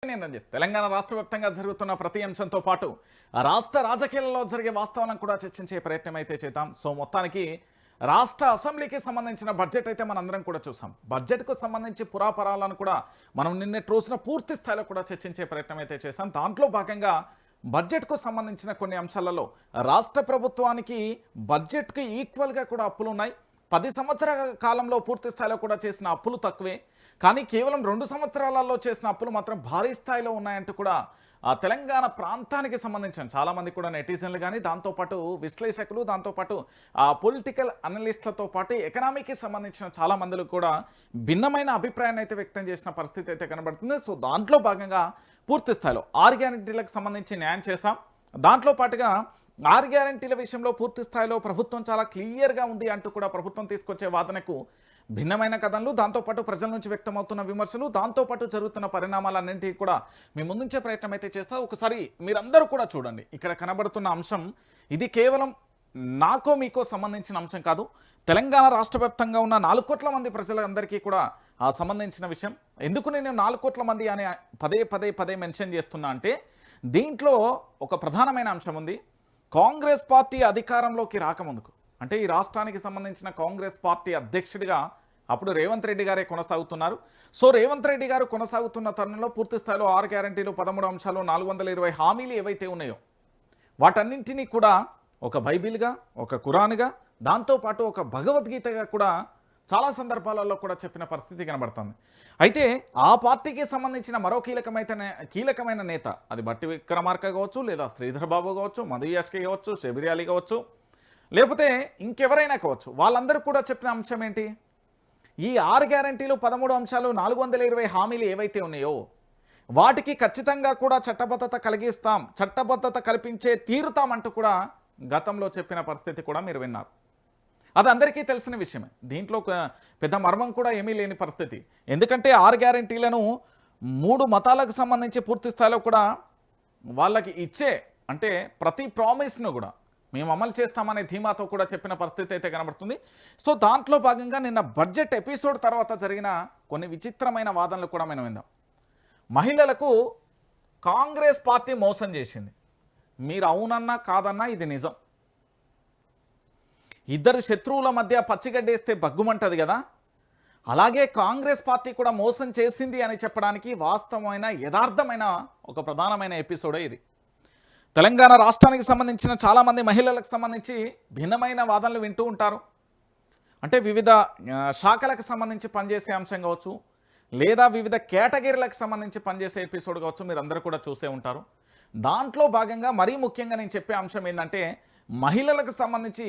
తెలంగాణ రాష్ట్ర వ్యాప్తంగా జరుగుతున్న ప్రతి అంశంతో పాటు రాష్ట్ర రాజకీయాలలో జరిగే వాస్తవాలను కూడా చర్చించే ప్రయత్నం అయితే చేద్దాం. సో మొత్తానికి రాష్ట్ర అసెంబ్లీకి సంబంధించిన బడ్జెట్ అయితే మనందరం కూడా చూసాం. బడ్జెట్కు సంబంధించి పురాపరాలను కూడా మనం నిన్నటి రోజున పూర్తి స్థాయిలో కూడా చర్చించే ప్రయత్నం అయితే చేశాం. దాంట్లో భాగంగా బడ్జెట్కు సంబంధించిన కొన్ని అంశాలలో రాష్ట్ర ప్రభుత్వానికి బడ్జెట్కి ఈక్వల్గా కూడా అప్పులు ఉన్నాయి. 10 సంవత్సరాల కాలంలో పూర్తి స్థాయిలో కూడా చేసిన అప్పులు తక్కువే, కానీ కేవలం 2 సంవత్సరాలలో చేసిన అప్పులు మాత్రం భారీ స్థాయిలో ఉన్నాయంటూ కూడా తెలంగాణ ప్రాంతానికి సంబంధించిన చాలామంది కూడా నెటిజన్లు కానీ, దాంతోపాటు విశ్లేషకులు, దాంతోపాటు పొలిటికల్ అనలిస్టులతో పాటు ఎకనామీకి సంబంధించిన చాలామందిలో కూడా భిన్నమైన అభిప్రాయాన్ని అయితే వ్యక్తం చేసిన పరిస్థితి అయితే కనబడుతుంది. సో దాంట్లో భాగంగా పూర్తి స్థాయిలో 6 గ్యారెంటీలకు సంబంధించి న్యాయం చేశాం. దాంట్లో పాటుగా 6 గ్యారెంటీల విషయంలో పూర్తి స్థాయిలో ప్రభుత్వం చాలా క్లియర్గా ఉంది అంటూ కూడా ప్రభుత్వం తీసుకొచ్చే వాదనకు భిన్నమైన కథనాలు, దాంతోపాటు ప్రజల నుంచి వ్యక్తమవుతున్న విమర్శలు, దాంతోపాటు జరుగుతున్న పరిణామాలన్నింటినీ కూడా మీ ముందుంచే ప్రయత్నం అయితే చేస్తా. ఒకసారి మీరందరూ కూడా చూడండి, ఇక్కడ కనబడుతున్న అంశం ఇది కేవలం నాకో మీకో సంబంధించిన అంశం కాదు. తెలంగాణ రాష్ట్ర వ్యాప్తంగా ఉన్న 4 కోట్ల మంది ప్రజలందరికీ కూడా సంబంధించిన విషయం. ఎందుకు నేను 4 కోట్ల మంది అని పదే మెన్షన్ చేస్తున్నా అంటే, దీంట్లో ఒక ప్రధానమైన అంశం ఉంది. కాంగ్రెస్ పార్టీ అధికారంలోకి రాకముందుకు, అంటే ఈ రాష్ట్రానికి సంబంధించిన కాంగ్రెస్ పార్టీ అధ్యక్షుడిగా అప్పుడు రేవంత్ రెడ్డి గారే కొనసాగుతున్నారు. సో రేవంత్ రెడ్డి గారు కొనసాగుతున్న తరుణంలో పూర్తి స్థాయిలో 6 గ్యారెంటీలు, 13 అంశాలు, 420 హామీలు ఏవైతే ఉన్నాయో వాటన్నింటినీ కూడా ఒక బైబిల్గా, ఒక ఖురాన్గా, దాంతోపాటు ఒక భగవద్గీతగా కూడా చాలా సందర్భాలలో కూడా చెప్పిన పరిస్థితి కనబడుతుంది. అయితే ఆ పార్టీకి సంబంధించిన మరో కీలకమైన నేత, అది బట్టి విక్రమార్క కావచ్చు, లేదా శ్రీధర్ బాబు కావచ్చు, మధు యాష్కి కావచ్చు, శబరి అలీ కావచ్చు, లేకపోతే ఇంకెవరైనా కావచ్చు, వాళ్ళందరూ కూడా చెప్పిన అంశం ఏంటి? ఈ 6 గ్యారెంటీలు, 13 అంశాలు, 420 హామీలు ఏవైతే ఉన్నాయో వాటికి ఖచ్చితంగా కూడా చట్టబద్ధత కలిగిస్తాం, చట్టబద్ధత కల్పించే తీరుతామంటూ కూడా గతంలో చెప్పిన పరిస్థితి కూడా మీరు విన్నారు. అది అందరికీ తెలిసిన విషయమే. దీంట్లో పెద్ద మర్మం కూడా ఏమీ లేని పరిస్థితి. ఎందుకంటే 6 గ్యారెంటీలను 3 మతాలకు సంబంధించి పూర్తి స్థాయిలో కూడా వాళ్ళకి ఇచ్చే, అంటే ప్రతి ప్రామిస్ను కూడా మేము అమలు చేస్తామనే ధీమాతో కూడా చెప్పిన పరిస్థితి అయితే కనబడుతుంది. సో దాంట్లో భాగంగా నిన్న బడ్జెట్ ఎపిసోడ్ తర్వాత జరిగిన కొన్ని విచిత్రమైన వాదనలు కూడా మనం విందాం. మహిళలకు కాంగ్రెస్ పార్టీ మోసం చేసింది. మీరు అవునన్నా కాదన్నా ఇది నిజం. ఇద్దరు శత్రువుల మధ్య పచ్చిగడ్డేస్తే బగ్గుమంటది కదా, అలాగే కాంగ్రెస్ పార్టీ కూడా మోసం చేసింది అని చెప్పడానికి వాస్తవమైన, యథార్థమైన ఒక ప్రధానమైన ఎపిసోడే ఇది. తెలంగాణ రాష్ట్రానికి సంబంధించిన చాలామంది మహిళలకు సంబంధించి భిన్నమైన వాదనలు వింటూ ఉంటారు. అంటే వివిధ శాఖలకు సంబంధించి పనిచేసే అంశం కావచ్చు, లేదా వివిధ కేటగిరీలకు సంబంధించి పనిచేసే ఎపిసోడ్ కావచ్చు, మీరు అందరూ కూడా చూసే ఉంటారు. దాంట్లో భాగంగా మరీ ముఖ్యంగా నేను చెప్పే అంశం ఏంటంటే, మహిళలకు సంబంధించి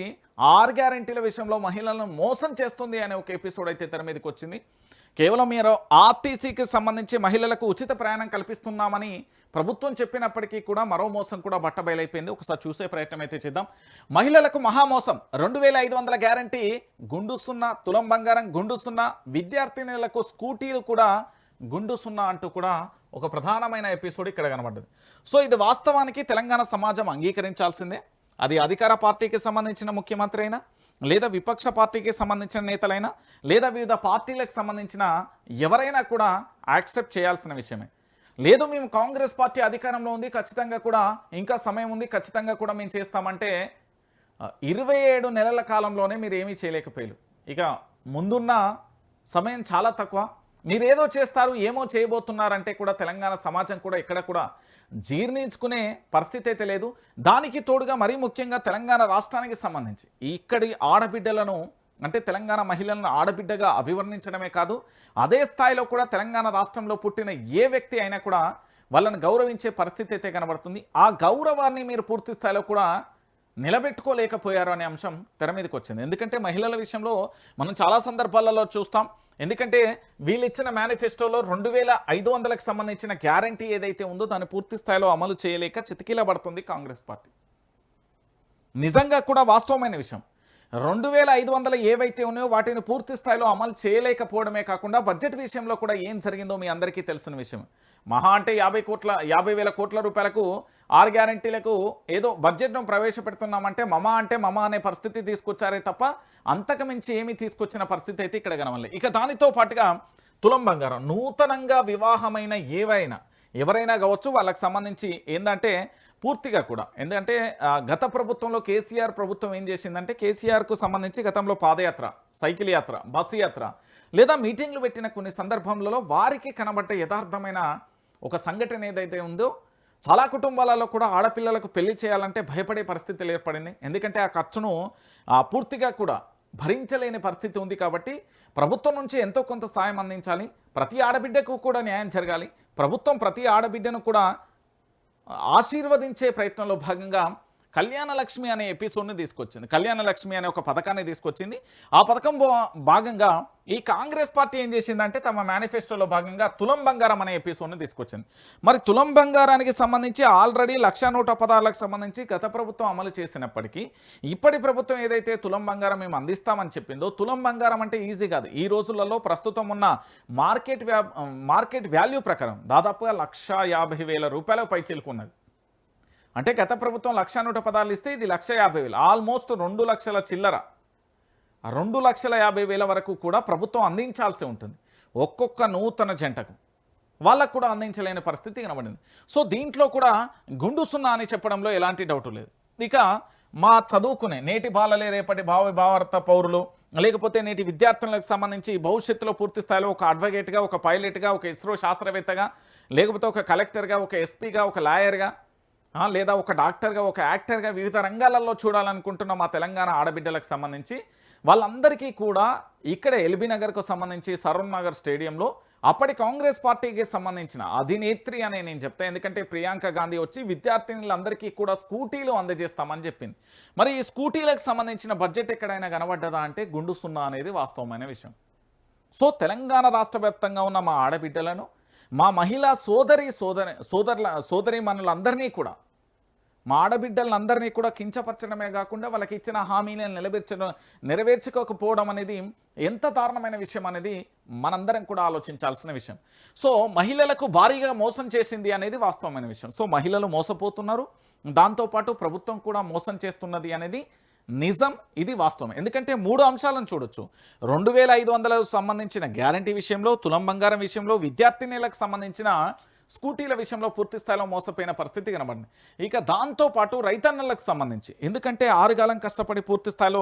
6 గ్యారెంటీల విషయంలో మహిళలను మోసం చేస్తుంది అనే ఒక ఎపిసోడ్ అయితే తెర మీదకి వచ్చింది. కేవలం మీరు ఆర్టీసీకి సంబంధించి మహిళలకు ఉచిత ప్రయాణం కల్పిస్తున్నామని ప్రభుత్వం చెప్పినప్పటికీ కూడా మరో మోసం కూడా బట్టబయలైపోయింది. ఒకసారి చూసే ప్రయత్నం అయితే చేద్దాం. మహిళలకు మహామోసం, 2500 గ్యారెంటీ గుండు సున్నా, తులం బంగారం గుండు సున్నా, విద్యార్థినులకు స్కూటీలు కూడా గుండు సున్నా అంటూ కూడా ఒక ప్రధానమైన ఎపిసోడ్ ఇక్కడ కనబడ్డది. సో ఇది వాస్తవానికి తెలంగాణ సమాజం అంగీకరించాల్సిందే. అది అధికార పార్టీకి సంబంధించిన ముఖ్యమంత్రి అయినా, లేదా విపక్ష పార్టీకి సంబంధించిన నేతలైనా, లేదా వివిధ పార్టీలకు సంబంధించిన ఎవరైనా కూడా యాక్సెప్ట్ చేయాల్సిన విషయమే. లేదు మేము కాంగ్రెస్ పార్టీ అధికారంలో ఉంది, ఖచ్చితంగా కూడా ఇంకా సమయం ఉంది, ఖచ్చితంగా కూడా మేము చేస్తామంటే 27 నెలల కాలంలోనే మీరు ఏమీ చేయలేకపోయారు. ఇక ముందున్న సమయం చాలా తక్కువ. మీరేదో చేస్తారు, ఏమో చేయబోతున్నారంటే కూడా తెలంగాణ సమాజం కూడా ఇక్కడ కూడా జీర్ణించుకునే పరిస్థితి అయితే లేదు. దానికి తోడుగా మరీ ముఖ్యంగా తెలంగాణ రాష్ట్రానికి సంబంధించి ఇక్కడి ఆడబిడ్డలను, అంటే తెలంగాణ మహిళలను ఆడబిడ్డగా అభివర్ణించడమే కాదు, అదే స్థాయిలో కూడా తెలంగాణ రాష్ట్రంలో పుట్టిన ఏ వ్యక్తి అయినా కూడా వాళ్ళని గౌరవించే పరిస్థితి అయితే కనబడుతుంది. ఆ గౌరవాన్ని మీరు పూర్తి స్థాయిలో కూడా నిలబెట్టుకోలేకపోయారు అనే అంశం తెర మీదకి వచ్చింది. ఎందుకంటే మహిళల విషయంలో మనం చాలా సందర్భాలలో చూస్తాం. ఎందుకంటే వీళ్ళు ఇచ్చిన మేనిఫెస్టోలో 2500లకు సంబంధించిన గ్యారంటీ ఏదైతే ఉందో దాన్ని పూర్తి స్థాయిలో అమలు చేయలేక చితికిలబడుతుంది కాంగ్రెస్ పార్టీ. నిజంగా కూడా వాస్తవమైన విషయం. 2500 ఏవైతే ఉన్నాయో వాటిని పూర్తి స్థాయిలో అమలు చేయలేకపోవడమే కాకుండా బడ్జెట్ విషయంలో కూడా ఏం జరిగిందో మీ అందరికీ తెలిసిన విషయం. మహా అంటే 50,000 కోట్ల రూపాయలకు 6 గ్యారెంటీలకు ఏదో బడ్జెట్ను ప్రవేశపెడుతున్నామంటే మమ అనే పరిస్థితి తీసుకొచ్చారే తప్ప అంతకు మించి ఏమీ తీసుకొచ్చిన పరిస్థితి అయితే ఇక్కడ కనవలే. ఇక దానితో పాటుగా తులం బంగారం, నూతనంగా వివాహమైన ఏవైనా ఎవరైనా కావచ్చు వాళ్ళకి సంబంధించి ఏంటంటే పూర్తిగా కూడా ఎందుకంటే గత ప్రభుత్వంలో కేసీఆర్ ప్రభుత్వం ఏం చేసిందంటే కేసీఆర్కు సంబంధించి గతంలో పాదయాత్ర, సైకిల్ యాత్ర, బస్సు యాత్ర లేదా మీటింగ్లు పెట్టిన కొన్ని సందర్భంలో వారికి కనబడ్డ యథార్థమైన ఒక సంఘటన ఏదైతే ఉందో చాలా కుటుంబాలలో కూడా ఆడపిల్లలకు పెళ్లి చేయాలంటే భయపడే పరిస్థితులు ఏర్పడింది. ఎందుకంటే ఆ ఖర్చును పూర్తిగా కూడా భరించలేని పరిస్థితి ఉంది. కాబట్టి ప్రభుత్వం నుంచి ఎంతో కొంత సాయం అందించాలి, ప్రతి ఆడబిడ్డకు కూడా న్యాయం జరగాలి, ప్రభుత్వం ప్రతి ఆడబిడ్డను కూడా ఆశీర్వదించే ప్రయత్నంలో భాగంగా కళ్యాణ లక్ష్మి అనే ఎపిసోడ్ని తీసుకొచ్చింది. కళ్యాణ లక్ష్మి అనే ఒక పథకాన్ని తీసుకొచ్చింది. ఆ పథకం భాగంగా ఈ కాంగ్రెస్ పార్టీ ఏం చేసిందంటే తమ మేనిఫెస్టోలో భాగంగా తులం బంగారం అనే ఎపిసోడ్ని తీసుకొచ్చింది. మరి తులం బంగారానికి సంబంధించి ఆల్రెడీ 1,116,000లకు సంబంధించి గత ప్రభుత్వం అమలు చేసినప్పటికీ ఇప్పటి ప్రభుత్వం ఏదైతే తులం బంగారం మేము అందిస్తామని చెప్పిందో, తులం బంగారం అంటే ఈజీ కాదు. ఈ రోజులలో ప్రస్తుతం ఉన్న మార్కెట్ వాల్యూ ప్రకారం దాదాపుగా 1,50,000 రూపాయల పైచిలుకున్నది. అంటే గత ప్రభుత్వం 1,116,000 ఇస్తే ఇది 1,50,000, ఆల్మోస్ట్ 2 లక్షల చిల్లర, 2,50,000 వరకు కూడా ప్రభుత్వం అందించాల్సి ఉంటుంది ఒక్కొక్క నూతన జంటకు. వాళ్ళకు కూడా అందించలేని పరిస్థితి కనబడింది. సో దీంట్లో కూడా గుండు సున్నా అని చెప్పడంలో ఎలాంటి డౌట్ లేదు. ఇక మా చదువుకునే నేటి బాలలే రేపటి భారత పౌరులు, లేకపోతే నేటి విద్యార్థులకు సంబంధించి భవిష్యత్తులో పూర్తి స్థాయిలో ఒక అడ్వకేట్గా, ఒక పైలట్గా, ఒక ఇస్రో శాస్త్రవేత్తగా, లేకపోతే ఒక కలెక్టర్గా, ఒక ఎస్పీగా, ఒక లాయర్గా, లేదా ఒక డాక్టర్గా, ఒక యాక్టర్గా వివిధ రంగాలలో చూడాలనుకుంటున్న మా తెలంగాణ ఆడబిడ్డలకు సంబంధించి వాళ్ళందరికీ కూడా ఇక్కడ ఎల్బీ నగర్కు సంబంధించి సరూర్ నగర్ స్టేడియంలో అప్పటి కాంగ్రెస్ పార్టీకి సంబంధించిన అధినేత్రి అనే నేను చెప్తాను. ఎందుకంటే ప్రియాంక గాంధీ వచ్చి విద్యార్థినులందరికీ కూడా స్కూటీలు అందజేస్తామని చెప్పింది. మరి ఈ స్కూటీలకు సంబంధించిన బడ్జెట్ ఎక్కడైనా కనబడ్డదా అంటే గుండు సున్నా అనేది వాస్తవమైన విషయం. సో తెలంగాణ రాష్ట్ర వ్యాప్తంగా ఉన్న మా ఆడబిడ్డలను, మా మహిళా సోదరీమణులందరినీ కూడా, మా ఆడబిడ్డలందరినీ కూడా కించపరచడమే కాకుండా వాళ్ళకి ఇచ్చిన హామీలను నెరవేర్చుకోకపోవడం అనేది ఎంత దారుణమైన విషయం అనేది మనందరం కూడా ఆలోచించాల్సిన విషయం. సో మహిళలకు భారీగా మోసం చేసింది అనేది వాస్తవమైన విషయం. సో మహిళలు మోసపోతున్నారు, దాంతోపాటు ప్రభుత్వం కూడా మోసం చేస్తున్నది అనేది నిజం, ఇది వాస్తవం. ఎందుకంటే 3 అంశాలను చూడొచ్చు. 2,500 సంబంధించిన గ్యారంటీ విషయంలో, తులం బంగారం విషయంలో, విద్యార్థినులకు సంబంధించిన స్కూటీల విషయంలో పూర్తి స్థాయిలో మోసపోయిన పరిస్థితి కనబడింది. ఇక దాంతోపాటు రైతన్నలకు సంబంధించి ఎందుకంటే 6 కాలం కష్టపడి పూర్తి స్థాయిలో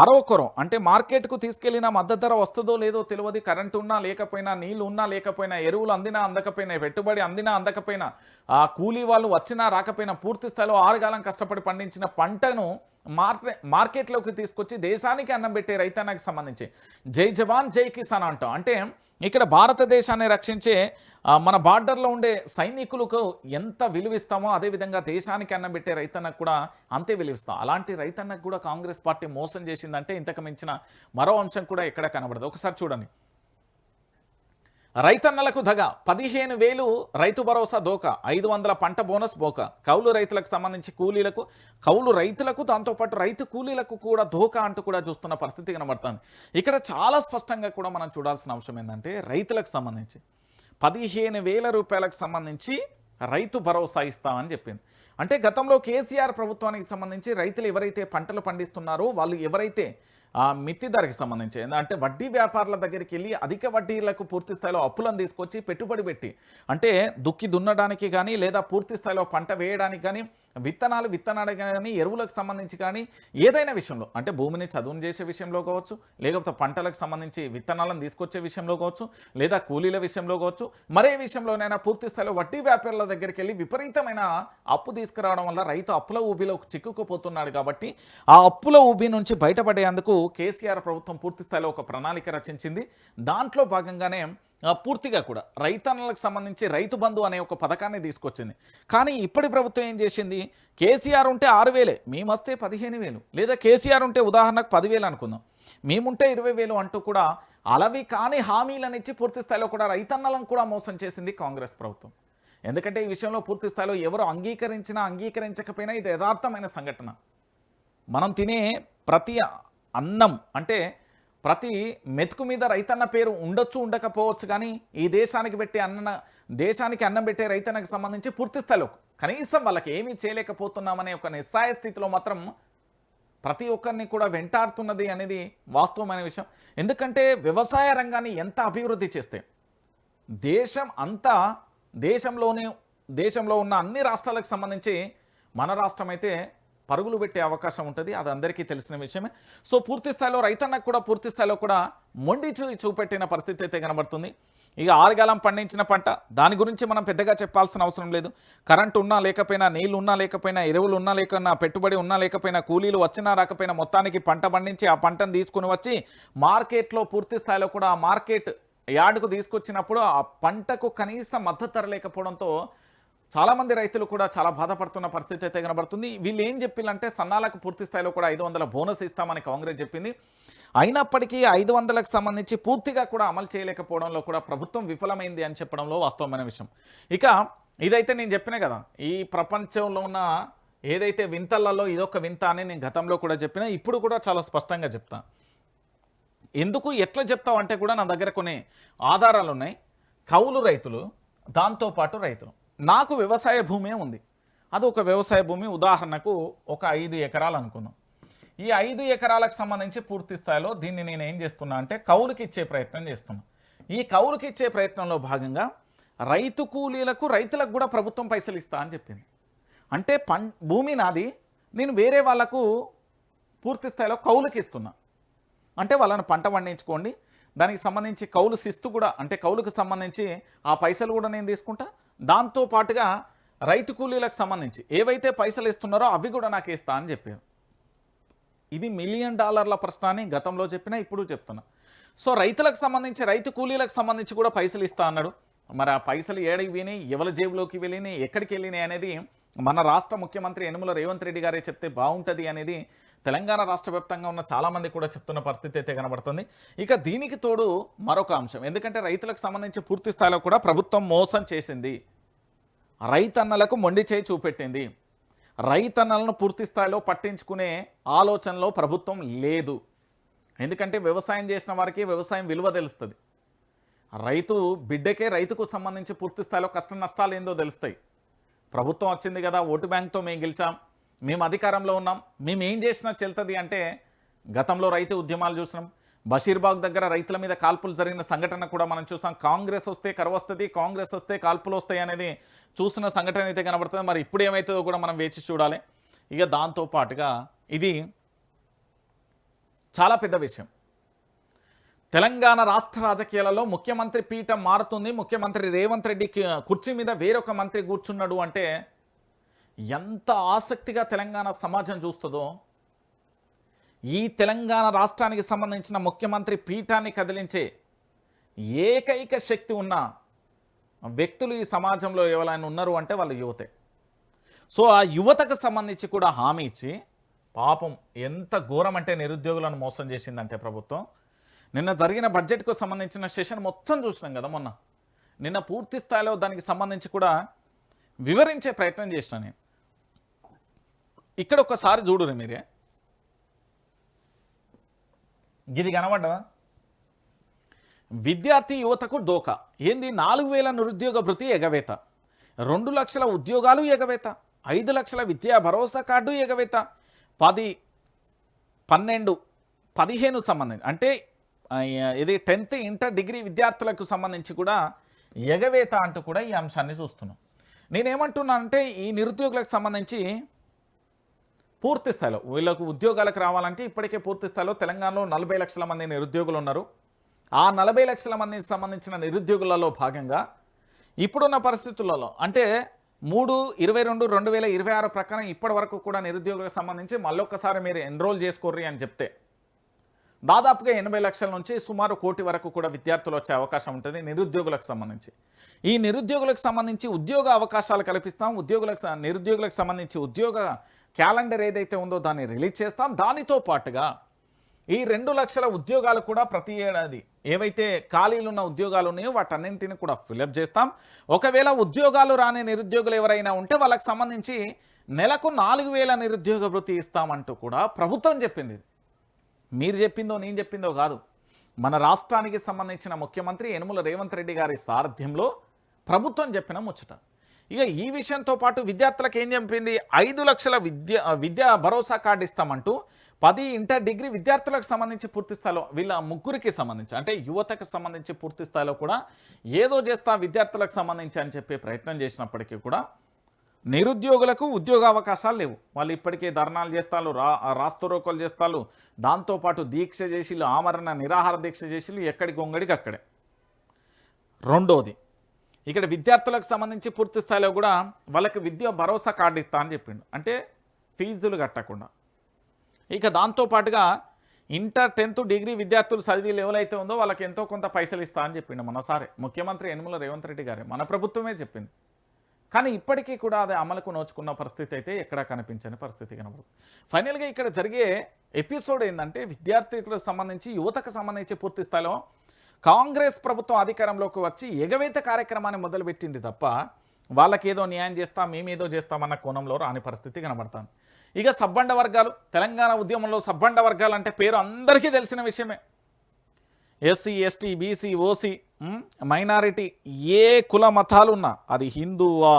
అరవకొరం అంటే మార్కెట్కు తీసుకెళ్లిన మద్దతు ధర వస్తుందో లేదో తెలియదు, కరెంటు ఉన్నా లేకపోయినా, నీళ్లు ఉన్నా లేకపోయినా, ఎరువులు అందినా అందకపోయినా, పెట్టుబడి అందినా అందకపోయినా, ఆ కూలీ వాళ్ళు వచ్చినా రాకపోయినా పూర్తి స్థాయిలో 6 కాలం కష్టపడి పండించిన పంటను మార్కెట్లోకి తీసుకొచ్చి దేశానికి అన్నం పెట్టే రైతాంగానికి సంబంధించి జై జవాన్ జై కిసాన్ అంటాం. అంటే ఇక్కడ భారతదేశాన్ని రక్షించే మన బార్డర్లో ఉండే సైనికులకు ఎంత విలువిస్తామో అదేవిధంగా దేశానికి అన్నం పెట్టే రైతన్నకు కూడా అంతే విలువిస్తాం. అలాంటి రైతన్నకు కూడా కాంగ్రెస్ పార్టీ మోసం చేసిందంటే ఇంతకు మించిన మరో అంశం కూడా ఎక్కడ కనబడదు. ఒకసారి చూడండి, రైతన్నలకు దగ 15,000 రైతు భరోసా దోక, 500 పంట బోనస్ బోక, కౌలు రైతులకు సంబంధించి కౌలు రైతులకు దాంతోపాటు రైతు కూలీలకు కూడా దోక అంటూ కూడా చూస్తున్న పరిస్థితి కనబడుతుంది. ఇక్కడ చాలా స్పష్టంగా కూడా మనం చూడాల్సిన అంశం ఏంటంటే రైతులకు సంబంధించి 15,000 రూపాయలకు సంబంధించి రైతు భరోసా ఇస్తామని చెప్పింది. అంటే గతంలో కేసీఆర్ ప్రభుత్వానికి సంబంధించి రైతులు ఎవరైతే పంటలు పండిస్తున్నారో వాళ్ళు ఎవరైతే మిత్తి ధరకి సంబంధించి అంటే వడ్డీ వ్యాపారుల దగ్గరికి వెళ్ళి అధిక వడ్డీలకు పూర్తి స్థాయిలో అప్పులను తీసుకొచ్చి పెట్టుబడి పెట్టి అంటే దుక్కి దున్నడానికి కానీ లేదా పూర్తి స్థాయిలో పంట వేయడానికి కానీ విత్తనాలు కానీ ఎరువులకు సంబంధించి కానీ ఏదైనా విషయంలో అంటే భూమిని చదును చేసే విషయంలో కావచ్చు, లేకపోతే పంటలకు సంబంధించి విత్తనాలను తీసుకొచ్చే విషయంలో కావచ్చు, లేదా కూలీల విషయంలో కావచ్చు, మరే విషయంలోనైనా పూర్తి స్థాయిలో వడ్డీ వ్యాపారుల దగ్గరికి వెళ్ళి విపరీతమైన అప్పు తీసుకురావడం వల్ల రైతు అప్పుల ఊబిలో చిక్కుకుపోతున్నాడు. కాబట్టి ఆ అప్పుల ఊబి నుంచి బయటపడేందుకు కేసీఆర్ ప్రభుత్వం పూర్తి స్థాయిలో ఒక ప్రణాళిక రచించింది. దాంట్లో భాగంగానే పూర్తిగా కూడా రైతన్నలకు సంబంధించి రైతు బంధు అనే ఒక పథకాన్ని తీసుకొచ్చింది. కానీ ఇప్పటి ప్రభుత్వం ఏం చేసింది, కేసీఆర్ ఉంటే 6,000, మేమొస్తే 15,000, లేదా కేసీఆర్ ఉంటే ఉదాహరణకు 10,000 అనుకుందాం, మేముంటే 20,000 అంటూ కూడా అలవి కాని హామీలను ఇచ్చి పూర్తి స్థాయిలో కూడా రైతన్నలను కూడా మోసం చేసింది కాంగ్రెస్ ప్రభుత్వం. ఎందుకంటే ఈ విషయంలో పూర్తి స్థాయిలో ఎవరు అంగీకరించకపోయినా ఇది యథార్థమైన సంఘటన. మనం తినే ప్రతి అన్నం అంటే ప్రతి మెతుకు మీద రైతన్న పేరు ఉండొచ్చు ఉండకపోవచ్చు, కానీ ఈ దేశానికి అన్నం పెట్టే రైతన్నకు సంబంధించి పూర్తి స్థాయిలో కనీసం వాళ్ళకి ఏమీ చేయలేకపోతున్నామనే ఒక నిస్సాయ స్థితిలో మాత్రం ప్రతి ఒక్కరిని కూడా వెంటాడుతున్నది అనేది వాస్తవమైన విషయం. ఎందుకంటే వ్యవసాయ రంగాన్ని ఎంత అభివృద్ధి చేస్తే దేశం అంతా దేశంలో ఉన్న అన్ని రాష్ట్రాలకు సంబంధించి మన రాష్ట్రం అయితే పరుగులు పెట్టే అవకాశం ఉంటుంది. అది అందరికీ తెలిసిన విషయమే. సో పూర్తి స్థాయిలో రైతన్నకు కూడా పూర్తి స్థాయిలో కూడా మొండి చూపెట్టిన పరిస్థితి అయితే కనబడుతుంది. ఇక ఆరుగాలం పండించిన పంట దాని గురించి మనం పెద్దగా చెప్పాల్సిన అవసరం లేదు. కరెంటు ఉన్నా లేకపోయినా, నీళ్లు ఉన్నా లేకపోయినా, ఎరువులు ఉన్నా లేకపోయినా, పెట్టుబడి ఉన్నా లేకపోయినా, కూలీలు వచ్చినా రాకపోయినా మొత్తానికి పంట పండించి ఆ పంటను తీసుకుని వచ్చి మార్కెట్లో పూర్తి స్థాయిలో కూడా ఆ మార్కెట్ యార్డుకు తీసుకొచ్చినప్పుడు ఆ పంటకు కనీస మద్దతు ధర లేకపోవడంతో చాలామంది రైతులు కూడా చాలా బాధపడుతున్న పరిస్థితి అయితే కనబడుతుంది. వీళ్ళు ఏం చెప్పిల్లంటే సన్నాలకు పూర్తి స్థాయిలో కూడా 500 బోనస్ ఇస్తామని కాంగ్రెస్ చెప్పింది. అయినప్పటికీ 500లకు సంబంధించి పూర్తిగా కూడా అమలు చేయలేకపోవడంలో కూడా ప్రభుత్వం విఫలమైంది అని చెప్పడంలో వాస్తవమైన విషయం. ఇక ఇదైతే నేను చెప్పినా కదా, ఈ ప్రపంచంలో ఉన్న ఏదైతే వింతలలో ఇదొక వింత అని నేను గతంలో కూడా చెప్పినా, ఇప్పుడు కూడా చాలా స్పష్టంగా చెప్తా. ఎందుకు ఎట్లా చెప్తావు అంటే కూడా నా దగ్గర కొన్ని ఆధారాలు ఉన్నాయి. కౌలు రైతులు, దాంతోపాటు రైతులు. నాకు వ్యవసాయ భూమే ఉంది. అది ఒక వ్యవసాయ భూమి, ఉదాహరణకు ఒక 5 ఎకరాలు అనుకుందాం. ఈ 5 ఎకరాలకు సంబంధించి పూర్తి స్థాయిలో దీన్ని నేను ఏం చేస్తున్నా అంటే కౌలుకి ఇచ్చే ప్రయత్నం చేస్తున్నా. ఈ కౌలుకి ఇచ్చే ప్రయత్నంలో భాగంగా రైతు కూలీలకు, రైతులకు కూడా ప్రభుత్వం పైసలు ఇస్తా అని చెప్పింది. అంటే భూమి నాది, నేను వేరే వాళ్లకు పూర్తి స్థాయిలో కౌలుకి ఇస్తున్నా. అంటే వాళ్ళని పంట పండించుకోండి, దానికి సంబంధించి కౌలు శిస్తు కూడా, అంటే కౌలుకు సంబంధించి ఆ పైసలు కూడా నేను తీసుకుంటా. దాంతోపాటుగా రైతు కూలీలకు సంబంధించి ఏవైతే పైసలు ఇస్తున్నారో అవి కూడా నాకు ఇస్తా అని చెప్పారు. ఇది $1 మిలియన్ ప్రశ్న అని గతంలో చెప్పినా, ఇప్పుడు చెప్తున్నా. సో రైతులకు సంబంధించి, రైతు కూలీలకు సంబంధించి కూడా పైసలు ఇస్తా అన్నాడు. మరి ఆ పైసలు ఏడికి పోయినాయి, ఎవరి జేబులోకి వెళ్ళినాయి, ఎక్కడికి వెళ్ళినాయి అనేది మన రాష్ట్ర ముఖ్యమంత్రి యనుమల రేవంత్ రెడ్డి గారే చెప్తే బాగుంటుంది అనేది తెలంగాణ రాష్ట్ర వ్యాప్తంగా ఉన్న చాలామంది కూడా చెప్తున్న పరిస్థితి అయితే కనబడుతుంది. ఇక దీనికి తోడు మరొక అంశం, ఎందుకంటే రైతులకు సంబంధించి పూర్తి స్థాయిలో కూడా ప్రభుత్వం మోసం చేసింది, రైతన్నలకు మొండి చేయి చూపెట్టింది. రైతన్నలను పూర్తి స్థాయిలో పట్టించుకునే ఆలోచనలో ప్రభుత్వం లేదు. ఎందుకంటే వ్యవసాయం చేసిన వారికి వ్యవసాయం విలువ తెలుస్తుంది. రైతు బిడ్డకే, రైతుకు సంబంధించి పూర్తి స్థాయిలో కష్ట నష్టాలు ఏందో తెలుస్తాయి. ప్రభుత్వం వచ్చింది కదా, ఓటు బ్యాంక్తో మేము గెలిచాం, మేము అధికారంలో ఉన్నాం, మేము ఏం చేసినా చెల్తుంది అంటే గతంలో రైతు ఉద్యమాలు చూసినాం. బషీర్బాగ్ దగ్గర రైతుల మీద కాల్పులు జరిగిన సంఘటన కూడా మనం చూసాం. కాంగ్రెస్ వస్తే కరువు వస్తుంది, కాంగ్రెస్ వస్తే కాల్పులు వస్తాయి అనేది చూసిన సంఘటన అయితే కనబడుతుంది. మరి ఇప్పుడు ఏమవుతుందో కూడా మనం వేచి చూడాలి. ఇక దాంతోపాటుగా ఇది చాలా పెద్ద విషయం. తెలంగాణ రాష్ట్ర రాజకీయాలలో ముఖ్యమంత్రి పీఠం మారుతుంది. ముఖ్యమంత్రి రేవంత్ రెడ్డి కుర్చీ మీద వేరొక మంత్రి కూర్చున్నాడు అంటే ఎంత ఆసక్తిగా తెలంగాణ సమాజం చూస్తుందో. ఈ తెలంగాణ రాష్ట్రానికి సంబంధించిన ముఖ్యమంత్రి పీఠాన్ని కదిలించే ఏకైక శక్తి ఉన్న వ్యక్తులు ఈ సమాజంలో ఎవరైనా ఉన్నారు అంటే వాళ్ళు యువతే. సో ఆ యువతకు సంబంధించి కూడా హామీ ఇచ్చి, పాపం ఎంత ఘోరం అంటే నిరుద్యోగులను మోసం చేసిందంటే ప్రభుత్వం. నిన్న జరిగిన బడ్జెట్కు సంబంధించిన సెషన్ మొత్తం చూసినాం కదా మొన్న. నిన్న పూర్తి స్థాయిలో దానికి సంబంధించి కూడా వివరించే ప్రయత్నం చేసిన నేను. ఇక్కడ ఒక్కసారి చూడురు మీరే, ఇది కనబడ్డా? విద్యార్థి యువతకు డోకా ఏంది? 4000 నిరుద్యోగ భృతి ఎగవేత, 2 లక్షల ఉద్యోగాలు ఎగవేత, 5 లక్షల విద్యా భరోసా కార్డు ఎగవేత, 10, 12, 15 సంబంధించి అంటే ఇది 10th ఇంటర్ డిగ్రీ విద్యార్థులకు సంబంధించి కూడా ఎగవేత అంటూ కూడా ఈ అంశాన్ని చూస్తున్నాం. నేనేమంటున్నానంటే ఈ నిరుద్యోగులకు సంబంధించి పూర్తి స్థాయిలో వీళ్ళకు ఉద్యోగాలకు రావాలంటే ఇప్పటికే పూర్తి స్థాయిలో తెలంగాణలో 40 లక్షల మంది నిరుద్యోగులు ఉన్నారు. ఆ 40 లక్షల మందికి సంబంధించిన నిరుద్యోగులలో భాగంగా ఇప్పుడున్న పరిస్థితులలో అంటే 3/22/2026 ప్రకారం ఇప్పటి వరకు కూడా నిరుద్యోగులకు సంబంధించి మళ్ళొక్కసారి మీరు ఎన్రోల్ చేసుకోర్రి అని చెప్తే దాదాపుగా 80 లక్షల నుంచి సుమారు 1 కోటి వరకు కూడా విద్యార్థులు వచ్చే అవకాశం ఉంటుంది నిరుద్యోగులకు సంబంధించి. ఈ నిరుద్యోగులకు సంబంధించి ఉద్యోగ అవకాశాలు కల్పిస్తాం. నిరుద్యోగులకు సంబంధించి ఉద్యోగ క్యాలెండర్ ఏదైతే ఉందో దాన్ని రిలీజ్ చేస్తాం. దానితో పాటుగా ఈ 2 లక్షల ఉద్యోగాలు కూడా ప్రతి ఏడాది ఏవైతే ఖాళీలు ఉన్న ఉద్యోగాలు ఉన్నాయో వాటన్నింటిని కూడా ఫిలప్ చేస్తాం. ఒకవేళ ఉద్యోగాలు రాని నిరుద్యోగులు ఎవరైనా ఉంటే వాళ్ళకి సంబంధించి నెలకు 4000 నిరుద్యోగ భృతి ఇస్తామంటూ కూడా ప్రభుత్వం చెప్పింది. మీరు చెప్పిందో నేను చెప్పిందో కాదు, మన రాష్ట్రానికి సంబంధించిన ముఖ్యమంత్రి యనుమల రేవంత్ రెడ్డి గారి సారథ్యంలో ప్రభుత్వం చెప్పిన ముచ్చట. ఇక ఈ విషయంతో పాటు విద్యార్థులకు ఏం చెప్పింది, 5 లక్షల విద్యా భరోసా కార్డు ఇస్తామంటూ 10 ఇంటర్ డిగ్రీ విద్యార్థులకు సంబంధించి పూర్తి స్థాయిలో వీళ్ళ ముగ్గురికి సంబంధించి అంటే యువతకు సంబంధించి పూర్తి స్థాయిలో కూడా ఏదో చేస్తా విద్యార్థులకు సంబంధించి అని చెప్పే ప్రయత్నం చేసినప్పటికీ కూడా నిరుద్యోగులకు ఉద్యోగ అవకాశాలు లేవు. వాళ్ళు ఇప్పటికే ధర్నాలు చేస్తారు, రాస్తోరోకోలు చేస్తారు, దాంతోపాటు దీక్ష చేసిళ్ళు, ఆమరణ నిరాహార దీక్ష చేసిళ్ళు, ఎక్కడికి ఒంగడికి అక్కడే. రెండోది ఇక్కడ విద్యార్థులకు సంబంధించి పూర్తి స్థాయిలో కూడా వాళ్ళకి విద్యా భరోసా కార్డు ఇస్తా అని చెప్పిండు, అంటే ఫీజులు కట్టకుండా. ఇక దాంతోపాటుగా ఇంటర్ 10th డిగ్రీ విద్యార్థులు చదివి లెవెల్ అయితే ఉందో వాళ్ళకి ఎంతో కొంత పైసలు ఇస్తా అని చెప్పిండు మనసారే ముఖ్యమంత్రి యనమల రేవంత్ రెడ్డి గారే, మన ప్రభుత్వమే చెప్పింది. కానీ ఇప్పటికీ కూడా అది అమలుకు నోచుకున్న పరిస్థితి అయితే ఎక్కడా కనిపించని పరిస్థితి కనబడుతుంది. ఫైనల్గా ఇక్కడ జరిగే ఎపిసోడ్ ఏంటంటే విద్యార్థులకు సంబంధించి యువతకు సంబంధించి పూర్తి స్థాయిలో కాంగ్రెస్ ప్రభుత్వం అధికారంలోకి వచ్చి ఎగవేత కార్యక్రమాన్ని మొదలుపెట్టింది తప్ప వాళ్ళకి ఏదో న్యాయం చేస్తాం మేమేదో చేస్తామన్న కోణంలో రాని పరిస్థితి కనబడుతుంది. ఇక సబ్బండ వర్గాలు, తెలంగాణ ఉద్యమంలో సబ్బండ వర్గాలు అంటే పేరు అందరికీ తెలిసిన విషయమే. SC ST BC OC minority ఏ కుల మతాలున్నా, అది హిందువా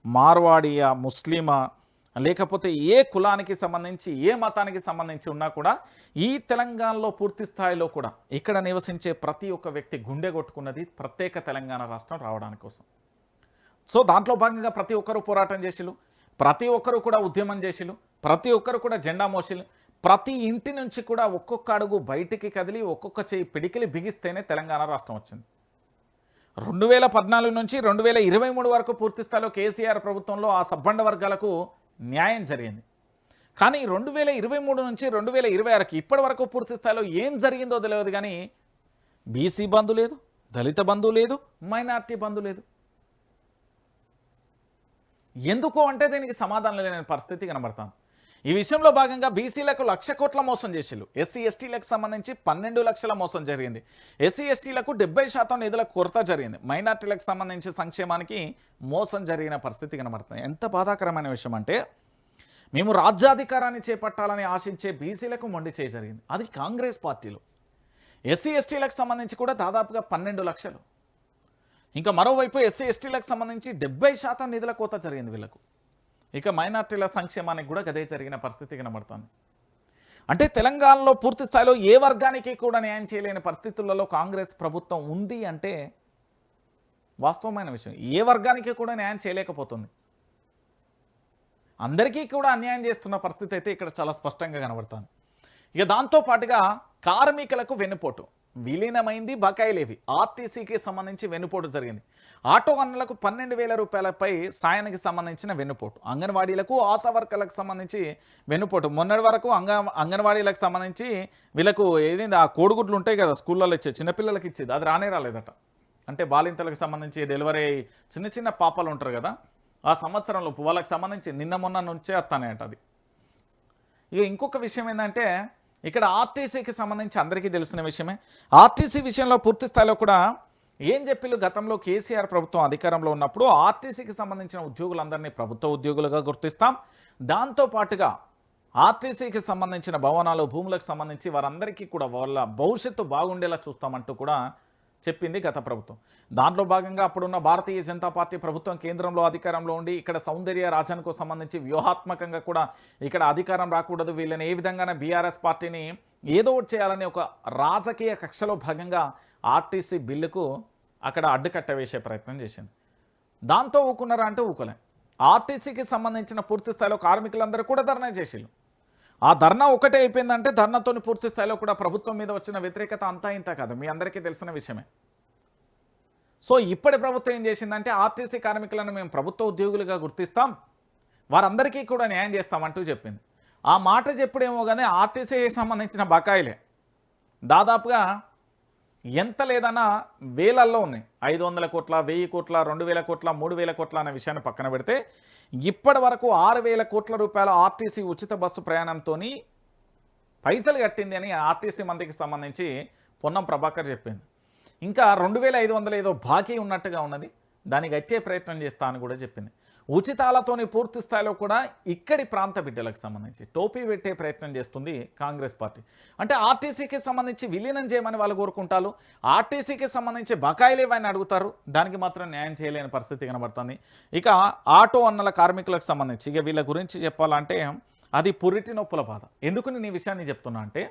మార్వాడియా ముస్లిమా లేకపోతే ఏ కులానికి సంబంధించి ఏ మతానికి సంబంధించి ఉన్నా కూడా ఈ తెలంగాణలో పూర్తి స్థాయిలో కూడా ఇక్కడ నివసించే ప్రతి ఒక్క వ్యక్తి గుండె కొట్టుకున్నది ప్రత్యేక తెలంగాణ రాష్ట్రం రావడానికి కోసం. సో దాంట్లో భాగంగా ప్రతి ఒక్కరూ పోరాటం చేసిలు, ప్రతి ఒక్కరూ కూడా ఉద్యమం చేసిలు, ప్రతి ఒక్కరు కూడా జెండా మోసిలు, ప్రతి ఇంటి నుంచి కూడా ఒక్కొక్క అడుగు బయటికి కదిలి ఒక్కొక్క చేయి పిడికిలి బిగిస్తేనే తెలంగాణ రాష్ట్రం వచ్చింది. 2014 నుంచి 2023 వరకు పూర్తి స్థాయిలో కేసీఆర్ ప్రభుత్వంలో ఆ సబ్బండ వర్గాలకు న్యాయం జరిగింది. కానీ 2023 నుంచి 2026 ఇప్పటి వరకు పూర్తి స్థాయిలో ఏం జరిగిందో తెలియదు. కానీ బీసీ బంధు లేదు, దళిత బంధు లేదు, మైనార్టీ బంధు లేదు. ఎందుకు అంటే దీనికి సమాధానం లేని పరిస్థితి కనబడతాను. ఈ విషయంలో భాగంగా బీసీలకు 1,00,000 కోట్ల మోసం చేసిళ్ళు, ఎస్సీ ఎస్టీలకు సంబంధించి 12 లక్షల మోసం జరిగింది, ఎస్సీ ఎస్టీలకు 70% నిధుల కొరత జరిగింది, మైనార్టీలకు సంబంధించి సంక్షేమానికి మోసం జరిగిన పరిస్థితి కనబడుతుంది. ఎంత బాధాకరమైన విషయం అంటే మేము రాజ్యాధికారాన్ని చేపట్టాలని ఆశించే బీసీలకు మొండి చేయి జరిగింది, అది కాంగ్రెస్ పార్టీలో. ఎస్సీ ఎస్టీలకు సంబంధించి కూడా దాదాపుగా 12 లక్షలు. ఇంకా మరోవైపు ఎస్సీ ఎస్టీలకు సంబంధించి 70% నిధుల కోత జరిగింది వీళ్ళకు. ఇక మైనార్టీల సంక్షేమానికి కూడా గదే జరిగిన పరిస్థితి కనబడుతుంది. అంటే తెలంగాణలో పూర్తి స్థాయిలో ఏ వర్గానికి కూడా న్యాయం చేయలేని పరిస్థితులలో కాంగ్రెస్ ప్రభుత్వం ఉంది అంటే వాస్తవమైన విషయం. ఏ వర్గానికి కూడా న్యాయం చేయలేకపోతుంది, అందరికీ కూడా అన్యాయం చేస్తున్న పరిస్థితి అయితే ఇక్కడ చాలా స్పష్టంగా కనబడుతుంది. ఇక దాంతోపాటుగా కార్మికులకు వెన్నుపోటు విలీనమైంది, బకాయిలేవి. ఆర్టీసీకి సంబంధించి వెన్నుపోటు జరిగింది. ఆటో అన్నలకు 12,000 రూపాయలపై సాయానికి సంబంధించిన వెన్నుపోటు, అంగన్వాడీలకు ఆశా వర్కర్లకు సంబంధించి వెన్నుపోటు. మొన్నటి వరకు అంగన్వాడీలకు సంబంధించి వీళ్ళకు ఏదైంది ఆ కోడిగుడ్లు ఉంటాయి కదా స్కూళ్ళలో ఇచ్చే చిన్నపిల్లలకి ఇచ్చేది, అది రాలేదట. అంటే బాలింతలకు సంబంధించి డెలివరీ చిన్న చిన్న పాపలు ఉంటారు కదా, ఆ సంవత్సరంలో వాళ్ళకి సంబంధించి నిన్న మొన్న నుంచే వస్తానేట అది. ఇక ఇంకొక విషయం ఏంటంటే ఇక్కడ ఆర్టీసీకి సంబంధించి అందరికీ తెలిసిన విషయమే. ఆర్టీసీ విషయంలో పూర్తి స్థాయిలో కూడా ఏం చెప్పిళ్ళు, గతంలో కేసీఆర్ ప్రభుత్వం అధికారంలో ఉన్నప్పుడు ఆర్టీసీకి సంబంధించిన ఉద్యోగులందరినీ ప్రభుత్వ ఉద్యోగులుగా గుర్తిస్తాం, దాంతోపాటుగా ఆర్టీసీకి సంబంధించిన భవనాలు భూములకు సంబంధించి వారందరికీ కూడా వాళ్ళ భవిష్యత్తు బాగుండేలా చూస్తామంటూ కూడా చెప్పింది గత ప్రభుత్వం. దాంట్లో భాగంగా అప్పుడున్న భారతీయ జనతా పార్టీ ప్రభుత్వం కేంద్రంలో అధికారంలో ఉండి ఇక్కడ సౌందర్య రాజన్కు సంబంధించి వ్యూహాత్మకంగా కూడా ఇక్కడ అధికారం రాకూడదు, వీళ్ళని ఏ విధంగానే బీఆర్ఎస్ పార్టీని ఏదో ఒకటి చేయాలని ఒక రాజకీయ కక్షలో భాగంగా ఆర్టీసీ బిల్లుకు అక్కడ అడ్డుకట్ట వేసే ప్రయత్నం చేసింది. దాంతో ఊకున్నారా అంటే ఊకలే. ఆర్టీసీకి సంబంధించిన పూర్తి స్థాయిలో కార్మికులందరూ కూడా ధర్నా చేసిళ్ళు. ఆ ధర్నా ఒకటే అయిపోయిందంటే ధర్నాతో పూర్తి స్థాయిలో కూడా ప్రభుత్వం మీద వచ్చిన వ్యతిరేకత అంతా ఇంత కాదు, మీ అందరికీ తెలిసిన విషయమే. సో ఇప్పటి ప్రభుత్వం ఏం చేసిందంటే ఆర్టీసీ కార్మికులను మేము ప్రభుత్వ ఉద్యోగులుగా గుర్తిస్తాం, వారందరికీ కూడా న్యాయం చేస్తామంటూ చెప్పింది. ఆ మాట చెప్పుడేమో కానీ ఆర్టీసీకి సంబంధించిన బకాయిలే దాదాపుగా ఎంత లేదన్నా వేలల్లో ఉన్నాయి. 500 కోట్ల, 1000 కోట్ల, 2000 కోట్ల, 3000 కోట్ల అనే విషయాన్ని పక్కన పెడితే ఇప్పటి వరకు 6000 కోట్ల రూపాయల ఆర్టీసీ ఉచిత బస్సు ప్రయాణంతో పైసలు కట్టింది అని ఆర్టీసీ మంత్రికి సంబంధించి పొన్నం ప్రభాకర్ చెప్పింది. ఇంకా 2500 ఏదో బాకీ ఉన్నట్టుగా ఉన్నది. దానికి వచ్చే ప్రయత్నం చేస్తా అని కూడా చెప్పింది. ఉచితాలతోని పూర్తి స్థాయిలో కూడా ఇక్కడి ప్రాంత బిడ్డలకు సంబంధించి టోపీ పెట్టే ప్రయత్నం చేస్తుంది కాంగ్రెస్ పార్టీ. అంటే ఆర్టీసీకి సంబంధించి విలీనం చేయమని వాళ్ళు కోరుకుంటారు, ఆర్టీసీకి సంబంధించి బకాయిలు ఏవైనా అడుగుతారు, దానికి మాత్రం న్యాయం చేయలేని పరిస్థితి కనబడుతుంది. ఇక ఆటో అన్నల కార్మికులకు సంబంధించి ఇక వీళ్ళ గురించి చెప్పాలంటే అది పురిటి నొప్పుల బాధ. ఎందుకు నేను ఈ విషయాన్ని చెప్తున్నా అంటే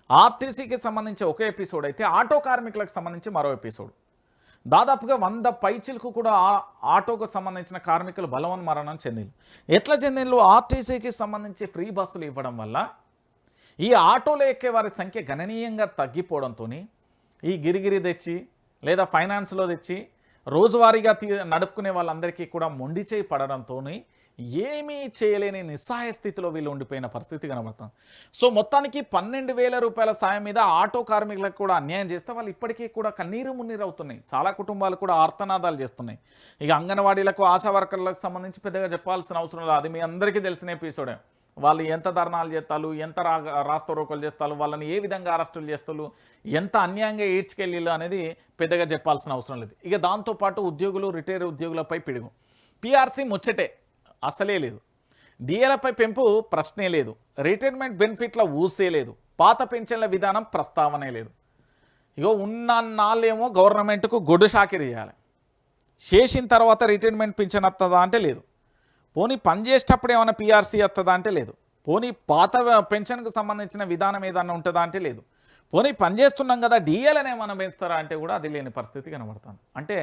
ఆర్టీసీకి సంబంధించి ఒక ఎపిసోడ్ అయితే ఆటో కార్మికులకు సంబంధించి మరో ఎపిసోడ్. దాదాపుగా 100 పైచిలకు కూడా ఆటోకు సంబంధించిన కార్మికులు బలవన్మరణం చెందింది. ఎట్లా చెందిండ్రు? ఆర్టీసీకి సంబంధించి ఫ్రీ బస్సులు ఇవ్వడం వల్ల ఈ ఆటోలో ఎక్కే వారి సంఖ్య గణనీయంగా తగ్గిపోవడంతో ఈ గిరిగిరి తెచ్చి లేదా ఫైనాన్స్లో తెచ్చి రోజువారీగా నడుపుకునే వాళ్ళందరికీ కూడా మొండి చేయి పడడంతో ఏమీ చేయలేని నిస్సహాయ స్థితిలో వీళ్ళు ఉండిపోయిన పరిస్థితి కనబడుతుంది. సో మొత్తానికి 12,000 రూపాయల సాయం మీద ఆటో కార్మికులకు కూడా అన్యాయం చేస్తే వాళ్ళు ఇప్పటికీ కూడా కన్నీరు మున్నీరు అవుతున్నాయి. చాలా కుటుంబాలు కూడా ఆర్తనాదాలు చేస్తున్నాయి. ఇక అంగన్వాడీలకు ఆశా వర్కర్లకు సంబంధించి పెద్దగా చెప్పాల్సిన అవసరం లేదు, అది మీ అందరికీ తెలిసిన ఎపిసోడే. వాళ్ళు ఎంత ధర్నాలు చేస్తారు, ఎంత రాస్తారోకలు చేస్తారు, వాళ్ళని ఏ విధంగా అరెస్టులు చేస్తారు, ఎంత అన్యాయంగా ఈడ్చుకెళ్ళిళ్ళు అనేది పెద్దగా చెప్పాల్సిన అవసరం లేదు. ఇక దాంతోపాటు ఉద్యోగులు రిటైర్ ఉద్యోగులపై పిడుగు. పిఆర్సీ ముచ్చటే అసలే లేదు, డిఏలపై పెంపు ప్రశ్నే లేదు, రిటైర్మెంట్ బెనిఫిట్ల ఊసే లేదు, పాత పెన్షన్ల విధానం ప్రస్తావనే లేదు. ఇగో ఉన్నన్నాళ్ళేమో గవర్నమెంట్కు గొడ్డు షాకిరి చేయాలి, చేసిన తర్వాత రిటైర్మెంట్ పెన్షన్ వస్తుందా అంటే లేదు, పోనీ పనిచేసేటప్పుడు ఏమైనా పిఆర్సీ వస్తుందా అంటే లేదు, పోనీ పాత పెన్షన్కు సంబంధించిన విధానం ఏదన్నా ఉంటుందా అంటే లేదు, పోనీ పనిచేస్తున్నాం కదా డిఏలను ఏమైనా పెంచుతారా అంటే కూడా అది లేని పరిస్థితి కనబడుతుంది. అంటే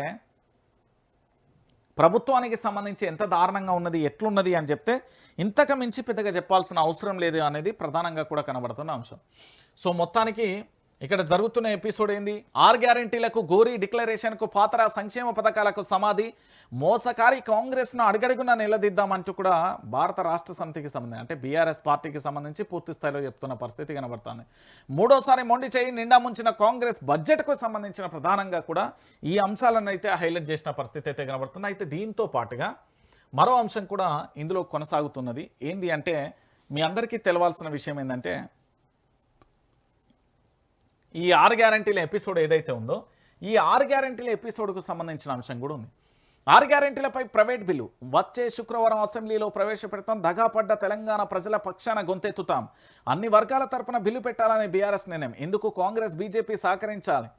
ప్రభుత్వానికి సంబంధించి ఎంత దారుణంగా ఉన్నది, ఎట్లున్నది అని చెప్తే ఇంతకు మించి పెద్దగా చెప్పాల్సిన అవసరం లేదు అనేది ప్రధానంగా కూడా కనబడుతున్న అంశం. సో మొత్తానికి ఇక్కడ జరుగుతున్న ఎపిసోడ్ ఏంది? 6 గ్యారంటీలకు గోరీ, డిక్లరేషన్కు పాత్ర, సంక్షేమ పథకాలకు సమాధి, మోసకారి కాంగ్రెస్ను అడుగడుగునా నిలదీద్దామంటూ కూడా భారత రాష్ట్ర సమితికి సంబంధించి అంటే బీఆర్ఎస్ పార్టీకి సంబంధించి పూర్తి స్థాయిలో చెప్తున్న పరిస్థితి కనబడుతుంది. మూడోసారి మొండి చేయి నిండా ముంచిన కాంగ్రెస్ బడ్జెట్కు సంబంధించిన ప్రధానంగా కూడా ఈ అంశాలను అయితే హైలైట్ చేసిన పరిస్థితి అయితే కనబడుతుంది. అయితే దీంతో పాటుగా మరో అంశం కూడా ఇందులో కొనసాగుతున్నది. ఏంది అంటే మీ అందరికీ తెలవాల్సిన విషయం ఏంటంటే ఈ 6 గ్యారంటీల ఎపిసోడ్ ఏదైతే ఉందో ఈ 6 గ్యారంటీల ఎపిసోడ్కు సంబంధించిన అంశం కూడా ఉంది. 6 గ్యారంటీలపై ప్రైవేట్ బిల్లు వచ్చే శుక్రవారం అసెంబ్లీలో ప్రవేశపెడతాం, దగాపడ్డ తెలంగాణ ప్రజల పక్షాన గొంతెత్తుతాం, అన్ని వర్గాల తరపున బిల్లు పెట్టాలని బీఆర్ఎస్ నిర్ణయం, ఎందుకు కాంగ్రెస్ బీజేపీ సహకరించాలి,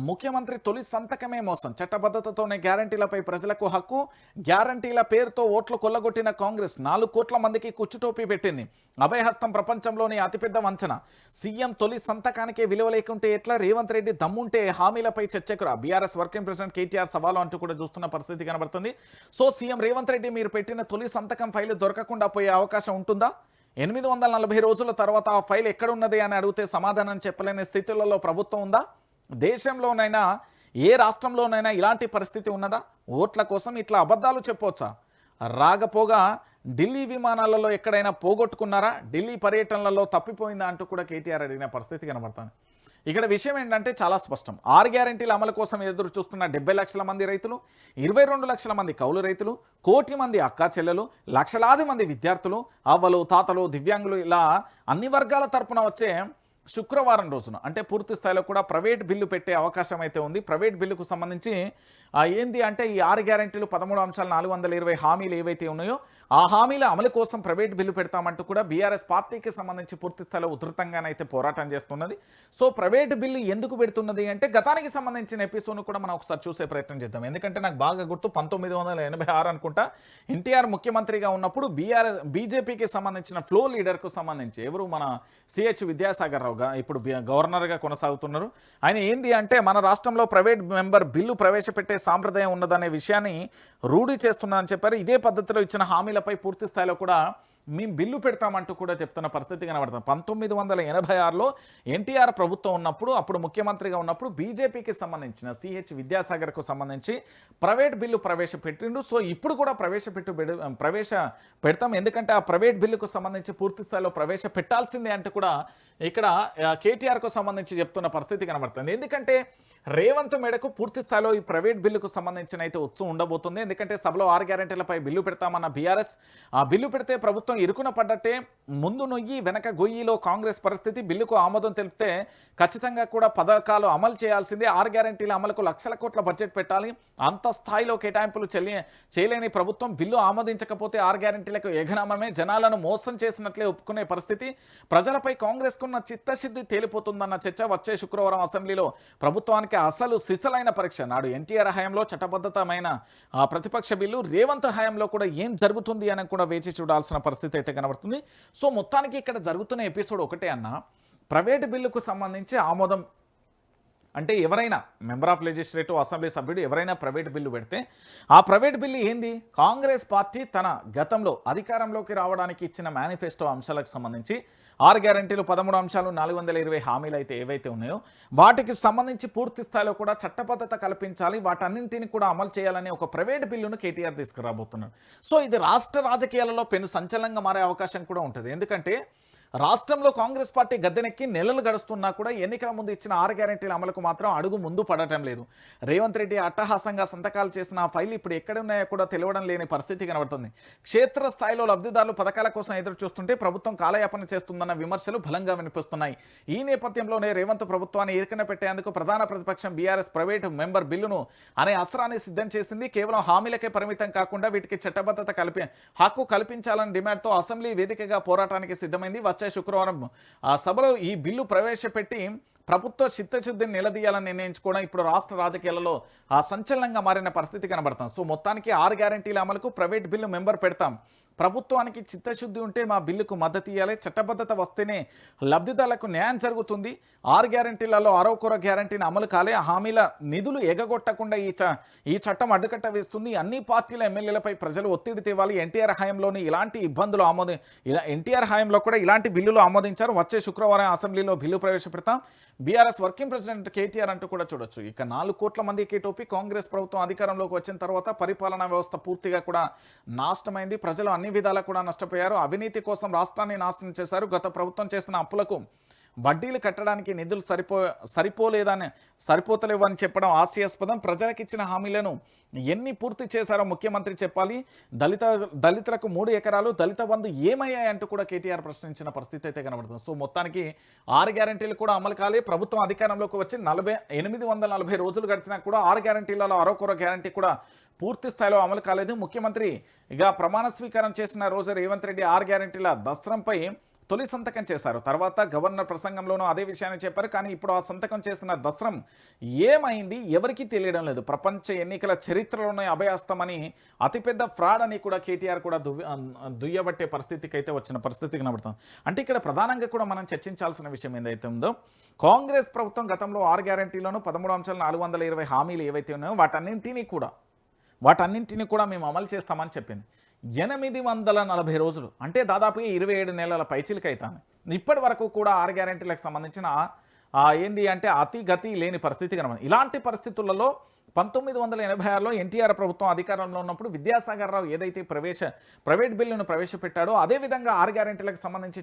ముఖ్యమంత్రి తొలి సంతకమే మోసం, చట్టబద్ధతతోనే గ్యారంటీలపై ప్రజలకు హక్కు, గ్యారంటీల పేరుతో ఓట్లు కొల్లగొట్టిన కాంగ్రెస్ 4 కోట్ల మందికి కుచ్చుటోపీ పెట్టింది, అభయహస్తం ప్రపంచంలోని అతిపెద్ద వంచన, సీఎం తొలి సంతకానికే విలువ లేకుంటే ఎట్లా, రేవంత్ రెడ్డి దమ్ముంటే హామీలపై చర్చకురా, బీఆర్ఎస్ వర్కింగ్ ప్రెసిడెంట్ కేటీఆర్ సవాలు అంటూ కూడా చూస్తున్న పరిస్థితి కనబడుతుంది. సో సీఎం రేవంత్ రెడ్డి మీరు పెట్టిన తొలి సంతకం ఫైలు దొరకకుండా పోయే అవకాశం ఉంటుందా? 840 రోజుల తర్వాత ఆ ఫైల్ ఎక్కడున్నది అని అడిగితే సమాధానం చెప్పలేని స్థితులలో ప్రభుత్వం ఉందా? దేశంలోనైనా ఏ రాష్ట్రంలోనైనా ఇలాంటి పరిస్థితి ఉన్నదా? ఓట్ల కోసం ఇట్లా అబద్ధాలు చెప్పవచ్చా? రాగపోగా ఢిల్లీ విమానాలలో ఎక్కడైనా పోగొట్టుకున్నారా? ఢిల్లీ పర్యటనలలో తప్పిపోయిందా అంటూ కూడా కేటీఆర్ అడిగిన పరిస్థితి కనబడుతుంది. ఇక్కడ విషయం ఏంటంటే చాలా స్పష్టం. 6 గ్యారంటీల అమలు కోసం ఎదురు చూస్తున్న 70 లక్షల మంది రైతులు, 22 లక్షల మంది కౌలు రైతులు, 1 కోటి మంది అక్కా చెల్లెలు, లక్షలాది మంది విద్యార్థులు, అవ్వలు, తాతలు, దివ్యాంగులు, ఇలా అన్ని వర్గాల తరపున వచ్చే శుక్రవారం రోజున అంటే పూర్తి స్థాయిలో కూడా ప్రైవేట్ బిల్లు పెట్టే అవకాశం అయితే ఉంది. ప్రైవేట్ బిల్లుకు సంబంధించి ఏంది అంటే ఈ 6 గ్యారంటీలు 13 అంశాలు 420 హామీలు ఏవైతే ఉన్నాయో ఆ హామీల అమలు కోసం ప్రైవేట్ బిల్లు పెడతామంటూ కూడా బీఆర్ఎస్ పార్టీకి సంబంధించి పూర్తి స్థాయిలో ఉధృతంగానైతే పోరాటం చేస్తున్నది. సో ప్రైవేట్ బిల్లు ఎందుకు పెడుతున్నది అంటే గతానికి సంబంధించిన ఎపిసోడ్ను కూడా మనం ఒకసారి చూసే ప్రయత్నం చేద్దాం. ఎందుకంటే నాకు బాగా గుర్తు 1986 అనుకుంటా ఎన్టీఆర్ ముఖ్యమంత్రిగా ఉన్నప్పుడు బీజేపీకి సంబంధించిన ఫ్లో లీడర్కు సంబంధించి ఎవరు మన సిహెచ్ విద్యాసాగర్ రావు ఇప్పుడు గవర్నర్గా కొనసాగుతున్నారు. ఆయన ఏంది అంటే మన రాష్ట్రంలో ప్రైవేట్ మెంబర్ బిల్లు ప్రవేశపెట్టే సాంప్రదాయం ఉన్నదనే విషయాన్ని రూఢి చేస్తున్నారని చెప్పారు. ఇదే పద్ధతిలో ఇచ్చిన హామీలపై పూర్తి స్థాయిలో కూడా మేము బిల్లు పెడతామంటూ కూడా చెప్తున్న పరిస్థితి కనబడుతుంది. 1986లో ఎన్టీఆర్ ప్రభుత్వం ఉన్నప్పుడు అప్పుడు ముఖ్యమంత్రిగా ఉన్నప్పుడు బీజేపీకి సంబంధించిన సిహెచ్ విద్యాసాగర్కు సంబంధించి ప్రైవేట్ బిల్లు ప్రవేశపెట్టిండు. సో ఇప్పుడు కూడా ప్రవేశపెడతాం, ఎందుకంటే ఆ ప్రైవేట్ బిల్లుకు సంబంధించి పూర్తి స్థాయిలో ప్రవేశపెట్టాల్సిందే అంటూ కూడా ఇక్కడ కేటీఆర్కు సంబంధించి చెప్తున్న పరిస్థితి కనబడుతుంది. ఎందుకంటే రేవంత్ మేడకు పూర్తి స్థాయిలో ఈ ప్రైవేట్ బిల్లుకు సంబంధించిన అయితే ఉత్సవం ఉండబోతుంది. ఎందుకంటే సభలో 6 గ్యారెంటీలపై బిల్లు పెడతామన్న బీఆర్ఎస్ ఆ బిల్లు పెడితే ప్రభుత్వం ప్రభుత్వం ఇరుకున పడ్డట్టే. ముందు నొయ్యి వెనక గొయ్యిలో కాంగ్రెస్ పరిస్థితి. బిల్లుకు ఆమోదం తెలిపితే ఖచ్చితంగా కూడా పథకాలు అమలు చేయాల్సిందే. 6 గ్యారెంటీల అమలుకు లక్షల కోట్ల బడ్జెట్ పెట్టాలి. అంత స్థాయిలో కేటాయింపులు చేయలేని ప్రభుత్వం బిల్లు ఆమోదించకపోతే 6 గ్యారెంటీలకు ఎగనామమే. జనాలను మోసం చేసినట్లే ఒప్పుకునే పరిస్థితి. ప్రజలపై కాంగ్రెస్కున్న చిత్తశుద్ధి తేలిపోతుందన్న చర్చ. వచ్చే శుక్రవారం అసెంబ్లీలో ప్రభుత్వానికి అసలు సిసలైన పరీక్ష. నాడు ఎన్టీఆర్ హయాంలో చట్టబద్ధతమైన ప్రతిపక్ష బిల్లు, రేవంత్ హయాంలో కూడా ఏం జరుగుతుంది అని కూడా వేచి చూడాల్సిన పరిస్థితి అయితే కనబడుతుంది. సో మొత్తానికి ఇక్కడ జరుగుతున్న ఎపిసోడ్ ఒకటే అన్న, ప్రైవేట్ బిల్లుకు సంబంధించి ఆమోదం అంటే ఎవరైనా మెంబర్ ఆఫ్ లెజిస్లేటివ్ అసెంబ్లీ సభ్యుడు ఎవరైనా ప్రైవేట్ బిల్లు పెడితే ఆ ప్రైవేట్ బిల్లు ఏంది, కాంగ్రెస్ పార్టీ తన గతంలో అధికారంలోకి రావడానికి ఇచ్చిన మేనిఫెస్టో అంశాలకు సంబంధించి 6 గ్యారెంటీలు, 13 అంశాలు, 420 హామీలు అయితే ఏవైతే ఉన్నాయో వాటికి సంబంధించి పూర్తి స్థాయిలో కూడా చట్టబద్ధత కల్పించాలి, వాటన్నింటిని కూడా అమలు చేయాలని ఒక ప్రైవేట్ బిల్లును కేటీఆర్ తీసుకురాబోతున్నారు. సో ఇది రాష్ట్ర రాజకీయాలలో పెను సంచలనంగా మారే అవకాశం కూడా ఉంటుంది. ఎందుకంటే రాష్ట్రంలో కాంగ్రెస్ పార్టీ గద్దెనెక్కి నెలలు గడుస్తున్నా కూడా ఎన్నికల ముందు ఇచ్చిన 6 గ్యారెంటీల అమలుకు మాత్రం అడుగు ముందు పడటం లేదు. రేవంత్ రెడ్డి అట్టహాసంగా సంతకాలు చేసిన ఆ ఫైల్ ఇప్పుడు ఎక్కడ ఉన్నాయో కూడా తెలియడం లేని పరిస్థితి కనబడుతుంది. క్షేత్రస్థాయిలో లబ్ధిదారులు పథకాల కోసం ఎదురు చూస్తుంటే ప్రభుత్వం కాలయాపన చేస్తుందన్న విమర్శలు బలంగా వినిపిస్తున్నాయి. ఈ నేపథ్యంలోనే రేవంత్ ప్రభుత్వాన్ని ఇరుకన పెట్టేందుకు ప్రధాన ప్రతిపక్షం బీఆర్ఎస్ ప్రైవేటు మెంబర్ బిల్లును అనే అస్త్రాన్ని సిద్ధం చేసింది. కేవలం హామీలకే పరిమితం కాకుండా వీటికి చట్టబద్ధత హక్కు కల్పించాలని డిమాండ్తో అసెంబ్లీ వేదికగా పోరాటానికి సిద్ధమైంది. వచ్చే శుక్రవారం ఆ సభలో ఈ బిల్లు ప్రవేశపెట్టి ప్రభుత్వ చిత్తశుద్ధిని నిలదీయాలని నిర్ణయించుకోవడం ఇప్పుడు రాష్ట్ర రాజకీయాలలో సంచలనంగా మారిన పరిస్థితి కనబడతాం. సో మొత్తానికి 6 గ్యారెంటీల అమలుకు ప్రైవేట్ బిల్లు మెంబర్ పెడతాం. ప్రభుత్వానికి చిత్తశుద్ధి ఉంటే మా బిల్లుకు మద్దతు ఇవ్వాలి. చట్టబద్ధత వస్తేనే లబ్ధిదారులకు న్యాయం జరుగుతుంది. 6 గ్యారెంటీలలో అరవకొర గ్యారెంటీని అమలు కాలే. హామీల నిధులు ఎగగొట్టకుండా ఈ చట్టం అడ్డుకట్ట వేస్తుంది. అన్ని పార్టీల ఎమ్మెల్యేలపై ప్రజలు ఒత్తిడి తేవాలి. ఎన్టీఆర్ హయాంలోని ఇలాంటి ఇబ్బందులు ఎన్టీఆర్ హయాంలో కూడా ఇలాంటి బిల్లులు ఆమోదించారు. వచ్చే శుక్రవారం అసెంబ్లీలో బిల్లు ప్రవేశపెడతాం. బీఆర్ఎస్ వర్కింగ్ ప్రెసిడెంట్ కేటీఆర్ అంటూ కూడా చూడొచ్చు. ఇక 4 కోట్ల మందికి టోపీ. కాంగ్రెస్ ప్రభుత్వం అధికారంలోకి వచ్చిన తర్వాత పరిపాలనా వ్యవస్థ పూర్తిగా కూడా నాశనమైంది. ప్రజలు అన్ని విధాలా కూడా నష్టపోయారు. అవినీతి కోసం రాష్ట్రాన్ని నాశనం చేశారు. గత ప్రభుత్వం చేసిన అప్పులకు వడ్డీలు కట్టడానికి నిధులు సరిపోతలేవని చెప్పడం హాస్యాస్పదం. ప్రజలకు ఇచ్చిన హామీలను ఎన్ని పూర్తి చేశారో ముఖ్యమంత్రి చెప్పాలి. దళితులకు 3 ఎకరాలు, దళిత బంధు ఏమయ్యాయంటూ కూడా కేటీఆర్ ప్రశ్నించిన పరిస్థితి అయితే కనబడుతుంది. సో మొత్తానికి 6 గ్యారెంటీలు కూడా అమలు కాలే. ప్రభుత్వం అధికారంలోకి వచ్చి 840 రోజులు గడిచినా కూడా 6 గ్యారెంటీలలో అరవకొర గ్యారెంటీ కూడా పూర్తి స్థాయిలో అమలు కాలేదు. ముఖ్యమంత్రి ఇక ప్రమాణ స్వీకారం చేసిన రోజు రేవంత్ రెడ్డి 6 గ్యారెంటీల దస్త్రంపై తొలి సంతకం చేశారు. తర్వాత గవర్నర్ ప్రసంగంలోనూ అదే విషయాన్ని చెప్పారు. కానీ ఇప్పుడు ఆ సంతకం చేసిన దస్త్రం ఏమైంది ఎవరికీ తెలియడం లేదు. ప్రపంచ ఎన్నికల చరిత్రలోనే అభయాస్తమని, అతిపెద్ద ఫ్రాడ్ అని కూడా కేటీఆర్ కూడా దుయ్యబట్టే పరిస్థితికి అయితే వచ్చిన పరిస్థితి కనబడుతుంది. అంటే ఇక్కడ ప్రధానంగా కూడా మనం చర్చించాల్సిన విషయం ఏదైతే ఉందో, కాంగ్రెస్ ప్రభుత్వం గతంలో 6 గ్యారెంటీలను 13 అంశాలు 420 హామీలు ఏవైతే ఉన్నాయో వాటన్నింటినీ కూడా మేము అమలు చేస్తామని చెప్పింది. 840 రోజులు అంటే దాదాపుగా 27 నెలల పైచిలకైతాను. ఇప్పటి వరకు కూడా 6 గ్యారెంటీలకు సంబంధించిన ఏంది అంటే అతిగతి లేని పరిస్థితి కనబడింది. ఇలాంటి పరిస్థితులలో 1986లో ఎన్టీఆర్ ప్రభుత్వం అధికారంలో ఉన్నప్పుడు విద్యాసాగర్ రావు ఏదైతే ప్రైవేట్ బిల్లును ప్రవేశపెట్టాడో అదేవిధంగా 6 గ్యారెంటీలకు సంబంధించి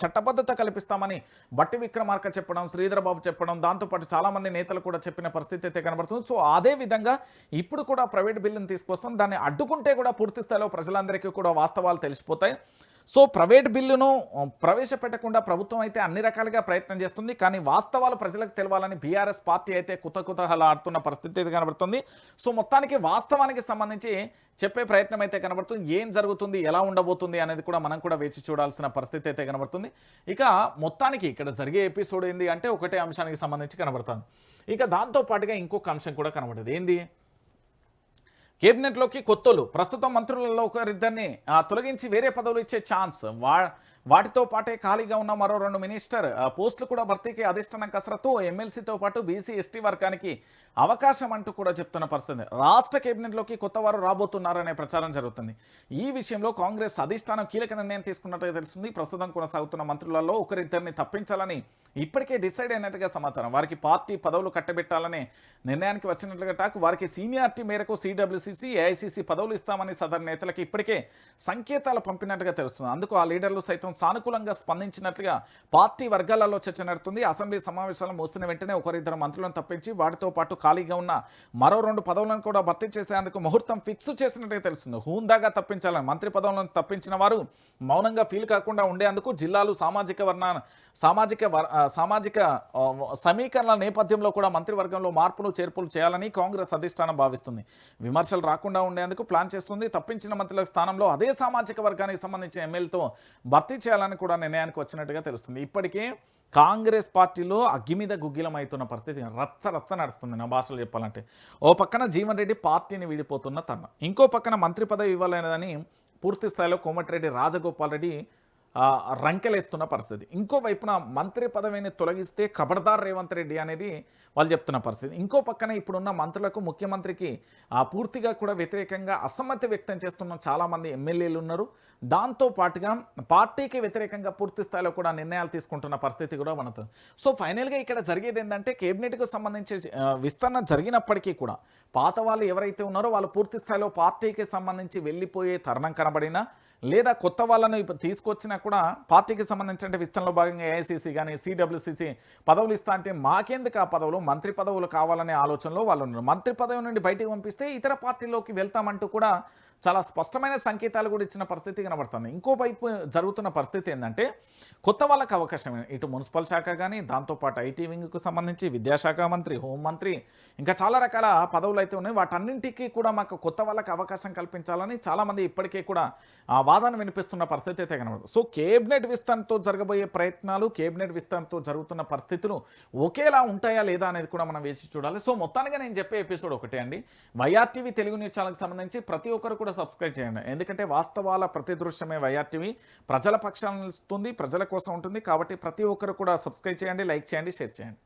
చట్టబద్ధత కల్పిస్తామని బట్టి విక్రమార్క చెప్పడం, శ్రీధర్ బాబు చెప్పడం, దాంతోపాటు చాలామంది నేతలు కూడా చెప్పిన పరిస్థితి అయితే కనబడుతుంది. సో అదేవిధంగా ఇప్పుడు కూడా ప్రైవేట్ బిల్లును తీసుకొస్తాం. దాన్ని అడ్డుకుంటే కూడా పూర్తి స్థాయిలో ప్రజలందరికీ కూడా వాస్తవాలు తెలిసిపోతాయి. సో ప్రైవేట్ బిల్లును ప్రవేశపెట్టకుండా ప్రభుత్వం అయితే అన్ని రకాలుగా ప్రయత్నం చేస్తుంది. కానీ వాస్తవాలు ప్రజలకు తెలవాలని బీఆర్ఎస్ పార్టీ అయితే కుతకుతహలాడుతున్న పరిస్థితి అయితే కనబడుతుంది. సో మొత్తానికి వాస్తవానికి సంబంధించి చెప్పే ప్రయత్నం అయితే కనబడుతుంది. ఏం జరుగుతుంది, ఎలా ఉండబోతుంది అనేది కూడా మనం కూడా వేచి చూడాల్సిన పరిస్థితి అయితే కనబడుతుంది. ఇక మొత్తానికి ఇక్కడ జరిగే ఎపిసోడ్ ఏంది అంటే ఒకటే అంశానికి సంబంధించి కనబడుతుంది. ఇక దాంతోపాటుగా ఇంకొక అంశం కూడా కనబడేది ఏంది, కేబినెట్లోకి కొత్తలు. ప్రస్తుతం మంత్రులలో ఒకరిద్దరిని తొలగించి వేరే పదవులు ఇచ్చే ఛాన్స్. వాటితో పాటే ఖాళీగా ఉన్న మరో 2 మినిస్టర్ పోస్టులు కూడా భర్తీకి అధిష్టానం కసరత్తు. ఎమ్మెల్సీతో పాటు బీసీ ఎస్టీ వర్గానికి అవకాశం అంటూ కూడా చెప్తున్న పరిస్థితి. రాష్ట్ర కేబినెట్లోకి కొత్త వారు రాబోతున్నారనే ప్రచారం జరుగుతుంది. ఈ విషయంలో కాంగ్రెస్ అధిష్టానం కీలక నిర్ణయం తీసుకున్నట్టుగా తెలుస్తుంది. ప్రస్తుతం కొనసాగుతున్న మంత్రులలో ఒకరిద్దరిని తప్పించాలని ఇప్పటికే డిసైడ్ అయినట్టుగా సమాచారం. వారికి పార్టీ పదవులు కట్టబెట్టాలనే నిర్ణయానికి వచ్చినట్లుగా టాక్. వారికి సీనియారిటీ మేరకు సిడబ్ల్యూసీసీ, ఏఐసీసీ పదవులు ఇస్తామని సదరు నేతలకు ఇప్పటికే సంకేతాలు పంపినట్టుగా తెలుస్తుంది. అందుకు ఆ లీడర్లు సైతం సానుకూలంగా స్పందించినట్లుగా పార్టీ వర్గాలలో చర్చ నడుతుంది. అసెంబ్లీ సమావేశాలను ముగిసిన వెంటనే ఒకరిద్దరు మంత్రులను తప్పించి వాటితో పాటు ఖాళీగా ఉన్న మరో 2 పదవులను కూడా భర్తీ చేసేందుకు ముహూర్తం ఫిక్స్ చేసినట్టుగా తెలుస్తుంది. హూందాగా తప్పించాలని మంత్రి పదవులను తప్పించిన వారు మౌనంగా ఫీల్ కాకుండా ఉండేందుకు జిల్లాలు సామాజిక సమీకరణల నేపథ్యంలో కూడా మంత్రివర్గంలో మార్పులు చేర్పులు చేయాలని కాంగ్రెస్ అధిష్టానం భావిస్తుంది. విమర్శలు రాకుండా ఉండేందుకు ప్లాన్ చేస్తుంది. తప్పించిన మంత్రుల స్థానంలో అదే సామాజిక వర్గానికి సంబంధించిన ఎమ్మెల్యేతో భర్తీ చేయాలని కూడా నిర్ణయానికి వచ్చినట్టుగా తెలుస్తుంది. ఇప్పటికే కాంగ్రెస్ పార్టీలో అగ్గి మీద గుగ్గిలమవుతున్న పరిస్థితి రచ్చ నడుస్తుంది. నా భాషలో చెప్పాలంటే ఓ పక్కన జీవన్ రెడ్డి పార్టీని వీడిపోతున్న తరుణం, ఇంకో పక్కన మంత్రి పదవి ఇవ్వాలనేదని పూర్తి స్థాయిలో కోమటిరెడ్డి రాజగోపాల్ రెడ్డి రంకెలేస్తున్న పరిస్థితి. ఇంకో వైపున మంత్రి పదవిని తొలగిస్తే ఖబర్దార్ రేవంత్ రెడ్డి అనేది వాళ్ళు చెప్తున్న పరిస్థితి. ఇంకో పక్కన ఇప్పుడున్న మంత్రులకు ముఖ్యమంత్రికి పూర్తిగా కూడా వ్యతిరేకంగా అసమ్మతి వ్యక్తం చేస్తున్న చాలామంది ఎమ్మెల్యేలు ఉన్నారు. దాంతో పాటుగా పార్టీకి వ్యతిరేకంగా పూర్తి స్థాయిలో కూడా నిర్ణయాలు తీసుకుంటున్న పరిస్థితి కూడా మనతో. సో ఫైనల్గా ఇక్కడ జరిగేది ఏంటంటే కేబినెట్కు సంబంధించి విస్తరణ జరిగినప్పటికీ కూడా పాత వాళ్ళు ఎవరైతే ఉన్నారో వాళ్ళు పూర్తి స్థాయిలో పార్టీకి సంబంధించి వెళ్ళిపోయే తరుణం కనబడినా లేదా కొత్త వాళ్ళను ఇప్పుడు తీసుకొచ్చినా కూడా పార్టీకి సంబంధించిన విస్తరణలో భాగంగా ఏఐసీసీ కానీ సిడబ్ల్యూసీసీ పదవులు ఇస్తా అంటే మాకెందుకు ఆ పదవులు, మంత్రి పదవులు కావాలనే ఆలోచనలో వాళ్ళు ఉన్నారు. మంత్రి పదవి నుండి బయటికి పంపిస్తే ఇతర పార్టీలోకి వెళ్తామంటూ కూడా చాలా స్పష్టమైన సంకేతాలు కూడా ఇచ్చిన పరిస్థితి కనబడుతుంది. ఇంకో వైపు జరుగుతున్న పరిస్థితి ఏంటంటే కొత్త వాళ్ళకి అవకాశం ఇటు మున్సిపల్ శాఖ కానీ దాంతోపాటు ఐటీ వింగ్కు సంబంధించి విద్యాశాఖ మంత్రి, హోంమంత్రి ఇంకా చాలా రకాల పదవులు అయితే ఉన్నాయి. వాటన్నింటికీ కూడా మాకు కొత్త వాళ్ళకి అవకాశం కల్పించాలని చాలామంది ఇప్పటికే కూడా వాదన వినిపిస్తున్న పరిస్థితి అయితే కనబడుతుంది. సో కేబినెట్ విస్తరణతో జరగబోయే ప్రయత్నాలు, కేబినెట్ విస్తరణతో జరుగుతున్న పరిస్థితులు ఒకేలా ఉంటాయా లేదా అనేది కూడా మనం వేసి చూడాలి. సో మొత్తానిగా నేను చెప్పే ఎపిసోడ్ ఒకటే అండి, వైఆర్టీవీ తెలుగు న్యూస్ ఛానల్కి సంబంధించి ప్రతి ఒక్కరు కూడా సబ్స్క్రైబ్ చేయండి. ఎందుకంటే వాస్తవాల ప్రతి దృశ్యమే వైఆర్టీవీ ప్రజల పక్షాన్ని నిలుస్తుంది, ప్రజల కోసం ఉంటుంది. కాబట్టి ప్రతి ఒక్కరు కూడా సబ్స్క్రైబ్ చేయండి, లైక్ చేయండి, షేర్ చేయండి.